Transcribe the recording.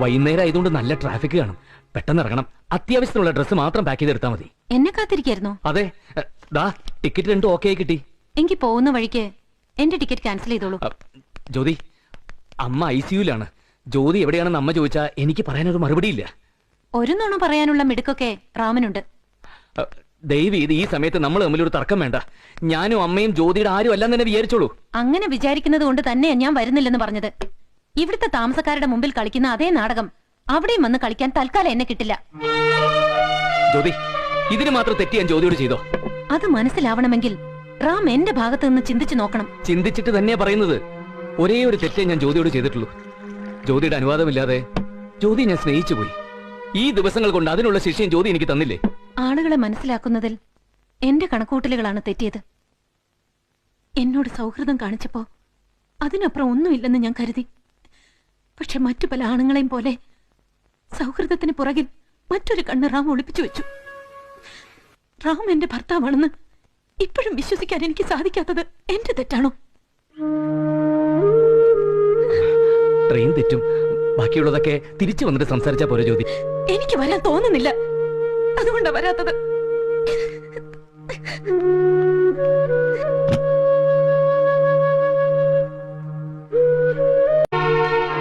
വൈകുന്നേരം ആയതുകൊണ്ട് നല്ല ട്രാഫിക് കാണും. പെട്ടെന്ന് ഇറങ്ങണം. അത്യാവശ്യത്തിനുള്ള ഡ്രസ്സ് മാത്രം പാക്ക് ചെയ്തെടുത്താൽ മതി. എന്നെ കാത്തിരിക്കായിരുന്നോ? അതെ, ദാ ടിക്കറ്റ് രണ്ടും ഓക്കെ ആയി കിട്ടി. എനിക്ക് പോകുന്ന വഴിക്ക് എന്റെ ടിക്കറ്റ് ക്യാൻസൽ ചെയ്തോളൂ. ജ്യോതി, അമ്മ ICUലാണ്. ജ്യോതി എവിടെയാണെന്ന് അമ്മ ചോദിച്ചാ എനിക്ക് പറയാനൊരു മറുപടിയില്ല. ഒരു നുണ പറയാനുള്ള മിടുക്കൊക്കെ റാമനുണ്ട്. ദയവ് ഇത് ഈ സമയത്ത് നമ്മൾ തമ്മിലൊരു തർക്കം വേണ്ട. ഞാനും അമ്മയും ജ്യോതിയുടെ ആരും അല്ലാന്ന് തന്നെ വിചാരിച്ചോളൂ. അങ്ങനെ വിചാരിക്കുന്നത് കൊണ്ട് തന്നെയാ ഞാൻ വരുന്നില്ലെന്ന് പറഞ്ഞത്. ഇവിടുത്തെ താമസക്കാരുടെ മുമ്പിൽ കളിക്കുന്ന അതേ നാടകം അവിടെയും വന്ന് കളിക്കാൻ തൽക്കാലം എന്നെ കിട്ടില്ല. ജ്യോതി, ഇതിന് മാത്രം തെറ്റി ഞാൻ ജ്യോതിയോട് ചെയ്തോ? അത് മനസ്സിലാവണമെങ്കിൽ റാം എന്റെ ഭാഗത്ത് നിന്ന് ചിന്തിച്ചു നോക്കണം. ചിന്തിച്ചിട്ട് തന്നെയാ പറയുന്നത്. ഒരേ ഒരു തെറ്റേ ഞാൻ ജ്യോതിയോട് ചെയ്തിട്ടുള്ളൂ. ജ്യോതിയുടെ അനുവാദമില്ലാതെ ജ്യോതി ഞാൻ സ്നേഹിച്ചു പോയി. ഈ ദിവസങ്ങൾ കൊണ്ട് അതിനുള്ള ശിക്ഷയും ജ്യോതി എനിക്ക് തന്നില്ലേ? ആളുകളെ മനസ്സിലാക്കുന്നതിൽ എന്റെ കണക്കൂട്ടലുകളാണ് തെറ്റിയത്. എന്നോട് സൗഹൃദം കാണിച്ചപ്പോ അതിനപ്പുറം ഒന്നുമില്ലെന്ന് ഞാൻ കരുതി. പക്ഷെ മറ്റു പല ആണുങ്ങളെയും പോലെ സൗഹൃദത്തിന് പുറകിൽ മറ്റൊരു കണ്ണ് റാം ഒളിപ്പിച്ചു വെച്ചു. റാം എന്റെ ഭർത്താവാണെന്ന് ഇപ്പോഴും വിശ്വസിക്കാൻ എനിക്ക് സാധിക്കാത്തത് എന്റെ തെറ്റാണോ? ട്രെയിൻ തെറ്റും, ബാക്കിയുള്ളതൊക്കെ തിരിച്ചു വന്നിട്ട് സംസാരിച്ചാ പോരെ ജ്യോതി? എനിക്ക് വരാൻ തോന്നുന്നില്ല, അതുകൊണ്ടാ വരാത്തത്.